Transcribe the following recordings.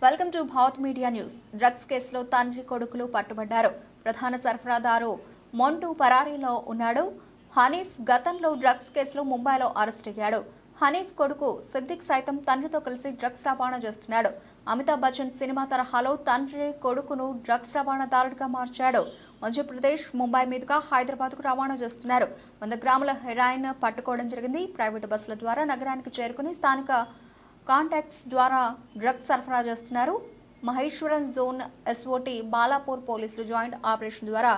Welcome to Bharat media news. Drugs కేసులో తండ్రి కొడుకులు పట్టుబడ్డారు. ప్రధాన సరఫరాదారు మొంటూ పరారీలో ఉన్నాడు. హనీఫ్ గతంలో డ్రగ్స్ కేసులో ముంబైలో అరెస్ట్ అయ్యాడు. హనీఫ్ కొడుకు సిద్దిక్ సైతం తండ్రితో కలిసి డ్రగ్స్ రవాణా చేస్తున్నాడు. అమితాబ్ బచ్చన్ సినిమా తరహాలో తండ్రి కొడుకును డ్రగ్స్ రవాణాదారుడిగా మార్చాడు. మధ్యప్రదేశ్ ముంబై మీదుగా హైదరాబాద్కు రవాణా చేస్తున్నారు. 100 గ్రాముల హెరాయిన్ పట్టుకోవడం జరిగింది. ప్రైవేటు బస్సుల ద్వారా నగరానికి చేరుకుని స్థానిక కాంటాక్ట్స్ ద్వారా డ్రగ్స్ సరఫరా చేస్తున్నారు. మహేశ్వరం జోన్ ఎస్ఓటీ బాలాపూర్ పోలీసులు జాయింట్ ఆపరేషన్ ద్వారా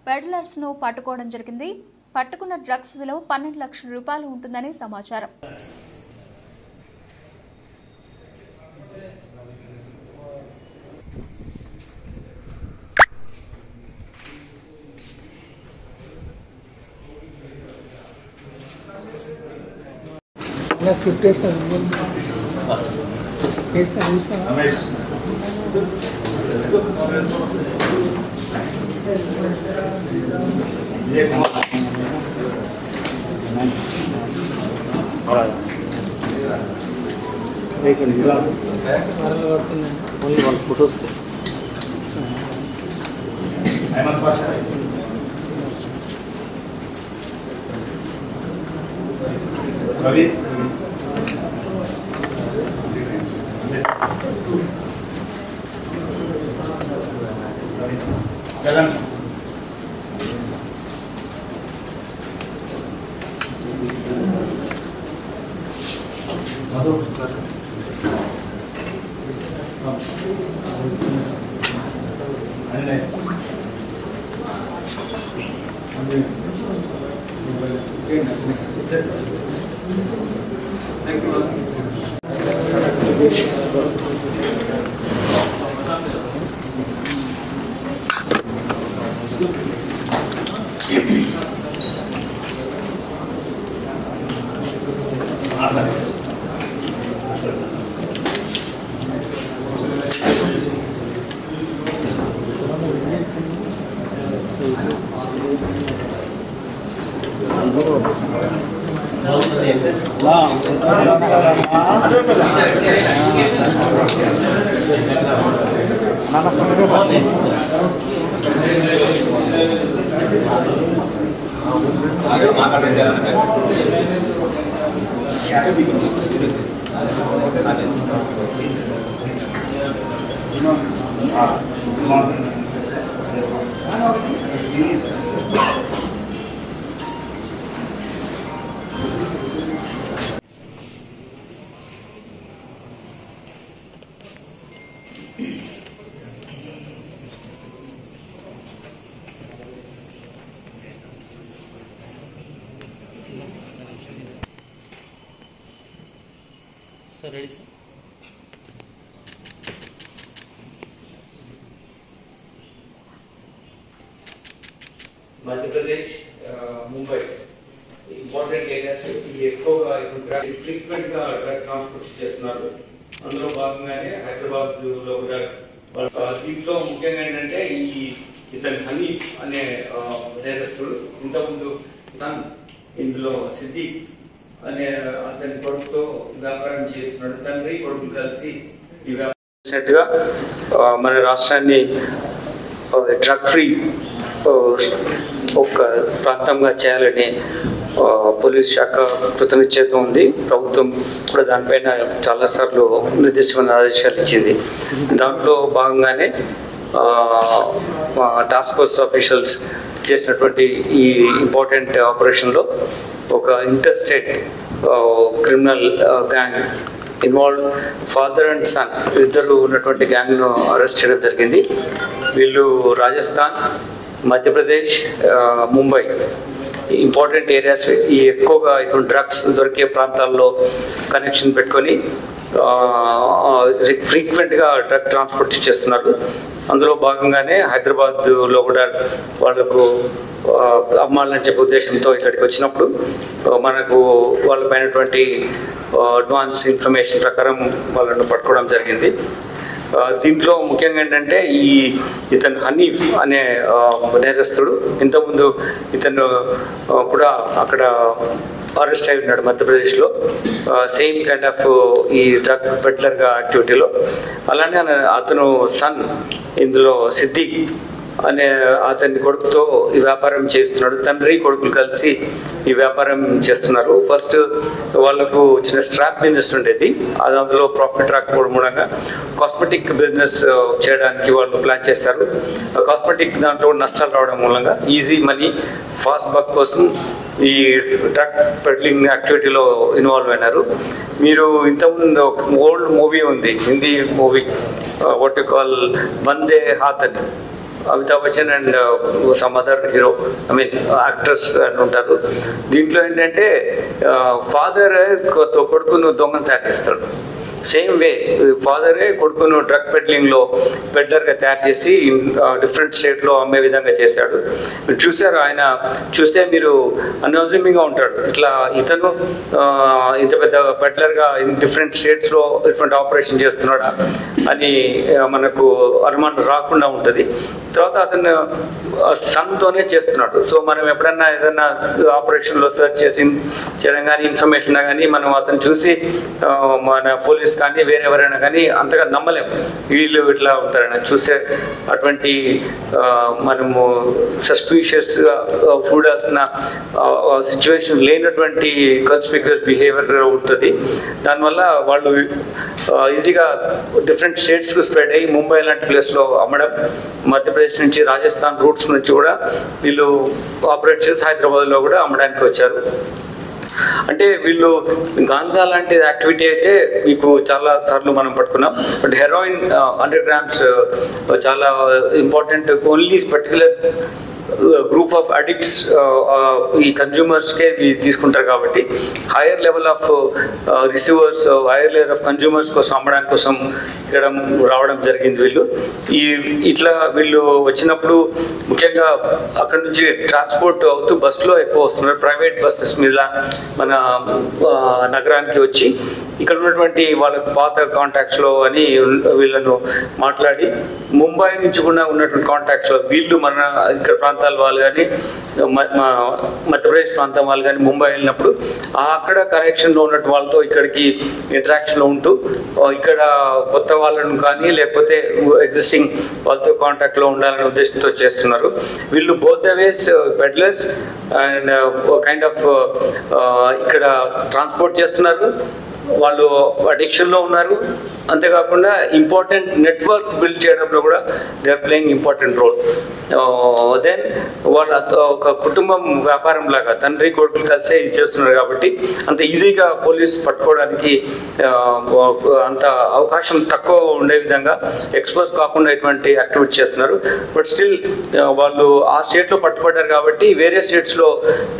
పెడ్లర్స్ను పట్టుకోవడం జరిగింది. పట్టుకున్న డ్రగ్స్ విలువ 12 లక్షల రూపాయలు ఉంటుందని సమాచారం. Photos sir ready sir Madhya Pradesh Mumbai important areas ఎక్కువగా ఫ్రీక్వెంట్ గా డ్రగ్ ట్రాన్స్పోర్ట్ చేస్తున్నారు. అందులో భాగంగానే హైదరాబాద్ లో కూడా దీంట్లో ముఖ్యంగా ఏంటంటే ఇతని హనీఫ్ అనే నేరస్తుడు ఇంతకుముందు ఇందులో సిద్దిక్ అనే అతని కొడుకుతో వ్యాపారం చేస్తున్నాడు. తండ్రి కొడుకు కలిసి ఈ వ్యాపారం మన రాష్ట్రాన్ని డ్రగ్ ఫ్రీ ఒక ప్రాంతంగా చేయాలని పోలీస్ శాఖ కృతనిశ్చయంతో ఉంది. ప్రభుత్వం కూడా దానిపైన చాలాసార్లు నిర్దిష్టమైన ఆదేశాలు ఇచ్చింది. దాంట్లో భాగంగానే టాస్క్ ఫోర్స్ ఆఫీషియల్స్ చేసినటువంటి ఈ ఇంపార్టెంట్ ఆపరేషన్లో ఒక interstate criminal gang involve father and son ఇద్దరు ఉన్నటువంటి గ్యాంగ్ను అరెస్ట్ చేయడం జరిగింది. వీళ్ళు రాజస్థాన్, మధ్యప్రదేశ్, ముంబై ఇంపార్టెంట్ ఏరియాస్ ఈ ఎక్కువగా ఇటువంటి డ్రగ్స్ దొరికే ప్రాంతాల్లో కనెక్షన్ పెట్టుకొని ఫ్రీక్వెంట్గా డ్రగ్ ట్రాన్స్పోర్ట్ చేస్తున్నారు. అందులో భాగంగానే హైదరాబాద్లో కూడా వాళ్ళకు అమ్మాలని చెప్పే ఉద్దేశంతో ఇక్కడికి వచ్చినప్పుడు మనకు వాళ్ళపైనటువంటి అడ్వాన్స్ ఇన్ఫర్మేషన్ ప్రకారం వాళ్ళను పట్టుకోవడం జరిగింది. దీంట్లో ముఖ్యంగా ఏంటంటే ఇతను హనీఫ్ అనే నేరస్తుడు ఇంతకుముందు ఇతను కూడా అక్కడ అరెస్ట్ అయి ఉన్నాడు మధ్యప్రదేశ్లో, సేమ్ కైండ్ ఆఫ్ ఈ డ్రగ్ పెడ్లర్గా యాక్టివిటీలో. అలానే అతను సన్ ఇందులో సిద్దిక్ అనే అతని కొడుకుతో ఈ వ్యాపారం చేస్తున్నాడు. తండ్రి కొడుకులు కలిసి ఈ వ్యాపారం చేస్తున్నారు. ఫస్ట్ వాళ్ళకు చిన్న స్ట్రాప్ బిజినెస్ ఉండేది, అది అందులో ప్రాఫిట్ రాకపోవడం మూలంగా కాస్మెటిక్ బిజినెస్ చేయడానికి వాళ్ళు ప్లాన్ చేస్తారు. కాస్మెటిక్ దాంట్లో నష్టాలు రావడం మూలంగా ఈజీ మనీ ఫాస్ట్ బక్ కోసం ఈ డ్రగ్ పెడ్లింగ్ యాక్టివిటీలో ఇన్వాల్వ్ అయినారు. మీరు ఇంతకుముందు ఒక ఓల్డ్ మూవీ ఉంది, Hindi movie, what you call వందే హాత్ అని, Amitabh Bachchan and some other hero, I mean actors అని ఉంటారు. దీంట్లో ఏంటంటే ఫాదర్ కొడుకును దొంగను తయారు చేస్తాడు. సేమ్ వే ఫాదరే కొడుకును డ్రగ్ పెడ్లింగ్లో పెడ్లర్గా తయారు చేసి డిఫరెంట్ స్టేట్లో అమ్మే విధంగా చేశాడు. మీరు చూసారు, ఆయన చూస్తే మీరు అన్అజ్యూమింగ్గా ఉంటాడు. ఇట్లా ఇతను ఇంత పెద్ద పెడ్లర్గా డిఫరెంట్ స్టేట్స్లో డిఫరెంట్ ఆపరేషన్ చేస్తున్నాడా అని మనకు అనుమానం రాకుండా ఉంటుంది. తర్వాత అతను సన్తోనే చేస్తున్నాడు. సో మనం ఎప్పుడన్నా ఏదన్నా ఆపరేషన్లో సెర్చ్ చేయడం కానీ ఇన్ఫర్మేషన్ కానీ మనం అతను చూసి మన పోలీస్ కానీ వేరే ఎవరైనా కానీ అంతగా నమ్మలేము, వీళ్ళు ఇట్లా ఉంటారని చూసే అటువంటి మనము సస్పీషియస్గా చూడాల్సిన సిచ్యువేషన్ లేనటువంటి కన్స్పిక్యూస్ బిహేవియర్ ఉంటుంది. దానివల్ల వాళ్ళు ఈజీగా డిఫరెంట్ స్టేట్స్కు స్ప్రెడ్ అయ్యి ముంబై లాంటి ప్లేస్లో అమ్మడం, మధ్యప్రదేశ్ నుంచి రాజస్థాన్ రూట్స్ నుంచి కూడా వీళ్ళు ఆపరేట్ చేసి హైదరాబాద్లో కూడా అమ్మడానికి వచ్చారు. అంటే వీళ్ళు గాంజా లాంటి యాక్టివిటీ అయితే మీకు చాలా సార్లు మనం పట్టుకున్నాం, బట్ హెరాయిన్ 100 grams చాలా important. Only particular group of addicts ఈ కన్జ్యూమర్స్కే తీసుకుంటారు కాబట్టి higher level of receivers, higher level of consumers కోసం అమ్మడానికి కోసం ఇక్కడ రావడం జరిగింది. ఇట్లా వీళ్ళు వచ్చినప్పుడు ముఖ్యంగా అక్కడ నుంచి ట్రాన్స్పోర్ట్ అవుతూ బస్సులో ఎక్కువ వస్తున్నారు, ప్రైవేట్ బస్సెస్ మీద మన నగరానికి వచ్చి ఇక్కడ ఉన్నటువంటి వాళ్ళకు పాత కాంటాక్ట్స్లో అని వీళ్ళను మాట్లాడి ముంబై నుంచి కూడా ఉన్నటువంటి కాంటాక్ట్స్లో వీళ్ళు మన ఇక్కడ ప్రాంతాల వాళ్ళు కానీ మధ్యప్రదేశ్ ప్రాంతం వాళ్ళు కానీ ముంబై వెళ్ళినప్పుడు అక్కడ కనెక్షన్లో ఉన్నట్టు వాళ్ళతో ఇక్కడికి ఇంటరాక్షన్లో ఉంటూ ఇక్కడ కొత్త వాళ్ళను కానీ లేకపోతే ఎగ్జిస్టింగ్ వాళ్ళతో కాంటాక్ట్లో ఉండాలనే ఉద్దేశంతో చేస్తున్నారు. వీళ్ళు both the ways peddlers and kind of ఇక్కడ ట్రాన్స్పోర్ట్ చేస్తున్నారు, వాళ్ళు అడిక్షన్లో ఉన్నారు. అంతేకాకుండా ఇంపార్టెంట్ నెట్వర్క్ బిల్డ్ చేయడంలో కూడా they are playing important role. Then వాళ్ళ ఒక కుటుంబం వ్యాపారం లాగా తండ్రి కొడుకులు కలిసే ఇది చేస్తున్నారు కాబట్టి అంత ఈజీగా పోలీస్ పట్టుకోవడానికి అంత అవకాశం తక్కువ ఉండే విధంగా ఎక్స్పోజ్ కాకుండా ఇటువంటి యాక్టివిటీ చేస్తున్నారు. బట్ స్టిల్ వాళ్ళు ఆ స్టేట్లో పట్టుబడ్డారు కాబట్టి వేరే స్టేట్స్లో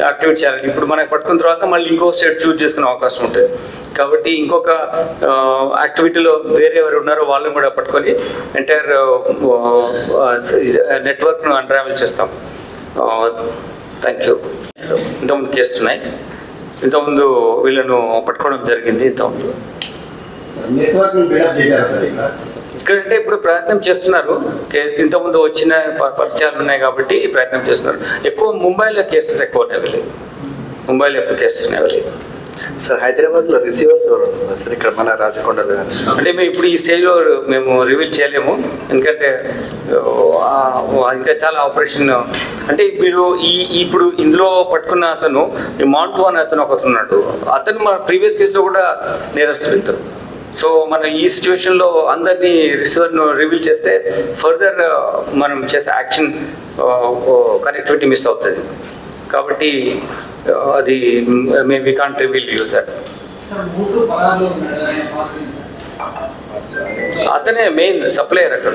యాక్టివిటీ చేయాలి. ఇప్పుడు మనకు పట్టుకున్న తర్వాత మళ్ళీ ఇంకో స్టేట్ చూస్ చేసుకునే అవకాశం ఉంటుంది కాబట్టి ఇంకొక యాక్టివిటీలో వేరే ఎవరు ఉన్నారో వాళ్ళని కూడా పట్టుకొని ఎంటైర్ నెట్వర్క్ను అన్రావెల్ చేస్తాం. Thank you. ఇంతకుముందు కేసులు ఉన్నాయి, ఇంతకుముందు వీళ్ళను పట్టుకోవడం జరిగింది. ఇంతకుముందు ఇక్కడంటే ఇప్పుడు ప్రయత్నం చేస్తున్నారు, కేసు ఇంతకుముందు వచ్చిన పరిచయాలు ఉన్నాయి కాబట్టి ప్రయత్నం చేస్తున్నారు. ఎక్కువ ముంబైలో కేసెస్ ఎక్కువ ఉన్నాయి, ముంబైలో ఎక్కువ కేసెస్ ఉన్నాయి. సార్ హైదరాబాద్లో రిసీవర్స్ ఎవరు సార్ ఇక్కడ మన రాజకొండలో? అంటే మేము ఇప్పుడు ఈ స్టేజ్లో మేము రివీల్ చేయలేము, ఎందుకంటే ఇంకా చాలా ఆపరేషన్. అంటే మీరు ఇప్పుడు ఇందులో పట్టుకున్న అతను మాంటూ అనే అతను ఒకతున్నాడు, అతను మన ప్రీవియస్ కేసులో కూడా నేరస్తుడు ఇతను. సో మన ఈ సిచ్యువేషన్లో అందరినీ రిసీవర్ను రివీల్ చేస్తే ఫర్దర్ మనం చేసే యాక్షన్ కనెక్టివిటీ మిస్ అవుతుంది కాబట్టి అది మేము we can't reveal you that. అతనే మెయిన్ సప్లయర్ అక్కడ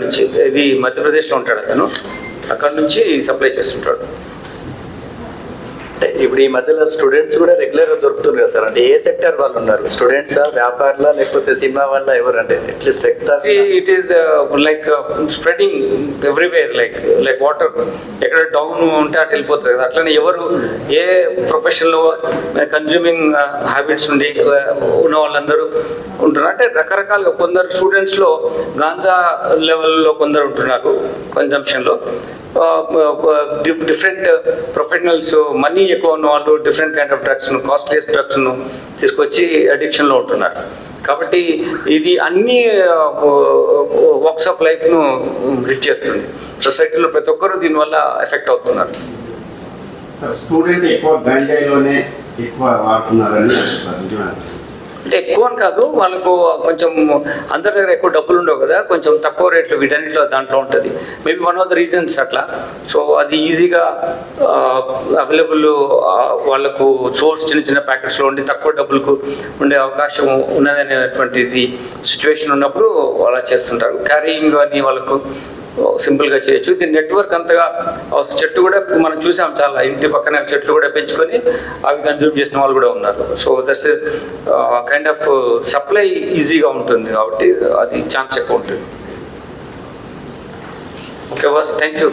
నుంచి, ఇది మధ్యప్రదేశ్లో ఉంటాడు అతను, అక్కడ నుంచి సప్లై చేస్తుంటాడు. ఇప్పుడు ఈ మధ్యలో స్టూడెంట్స్ కూడా రెగ్యులర్గా దొరుకుతుంది కదా సార్, అంటే ఏ సెక్టర్ వాళ్ళు ఉన్నారు? స్టూడెంట్సా, వ్యాపారులా, లేకపోతే సినిమా వాళ్ళ ఎవరు? అంటే at least sector it is like spreading everywhere like water, ఎక్కడ డౌన్ ఉంటే అటు వెళ్ళిపోతుంది కదా. అట్లనే ఎవరు ఏ ప్రొఫెషన్లో కన్జ్యూమింగ్ హ్యాబిట్స్ ఉండి ఉన్న వాళ్ళందరూ ఉంటున్నారు. అంటే రకరకాలుగా కొందరు స్టూడెంట్స్లో గాంజా లెవెల్లో కొందరు ఉంటున్నారు కన్జంప్షన్లో. డిఫరెంట్ ప్రొఫెషనల్స్ మనీ ఎక్కువ ఉన్న వాళ్ళు డిఫరెంట్ కైండ్ ఆఫ్ డ్రగ్స్ను, కాస్ట్లీయస్ డ్రగ్స్ను తీసుకొచ్చి అడిక్షన్లో ఉంటున్నారు. కాబట్టి ఇది అన్ని వాక్స్ ఆఫ్ లైఫ్ను హిట్ చేస్తుంది. సొసైటీలో ప్రతి ఒక్కరు దీనివల్ల ఎఫెక్ట్ అవుతున్నారు. స్టూడెంట్ ఎక్కువ గంజాయిలోనే ఎక్కువ వాడుతున్నారని అంటే ఎక్కువ అని కాదు, వాళ్ళకు కొంచెం అందరి దగ్గర ఎక్కువ డబ్బులు ఉండవు కదా, కొంచెం తక్కువ రేట్లు వీటన్నిటిలో దాంట్లో ఉంటుంది. Maybe one of the reasons అట్లా. సో అది ఈజీగా అవైలబుల్, వాళ్ళకు సోర్స్ చిన్న చిన్న ప్యాకెట్స్లో ఉండి తక్కువ డబ్బులకు ఉండే అవకాశం ఉన్నదనేటువంటిది సిచ్యువేషన్ ఉన్నప్పుడు అలా చేస్తుంటారు. క్యారీయింగ్ అని వాళ్ళకు సింపుల్గా చేయొచ్చు. దీని నెట్వర్క్ అంతగా చెట్టు కూడా మనం చూసాం, చాలా ఇంటి పక్కన చెట్లు కూడా పెంచుకొని అవి కన్జ్యూమ్ చేసిన వాళ్ళు కూడా ఉన్నారు. So that's kind of supply ఈజీగా ఉంటుంది కాబట్టి అది ఛాన్స్ ఎక్కువ ఉంటుంది. Okay boss, thank you.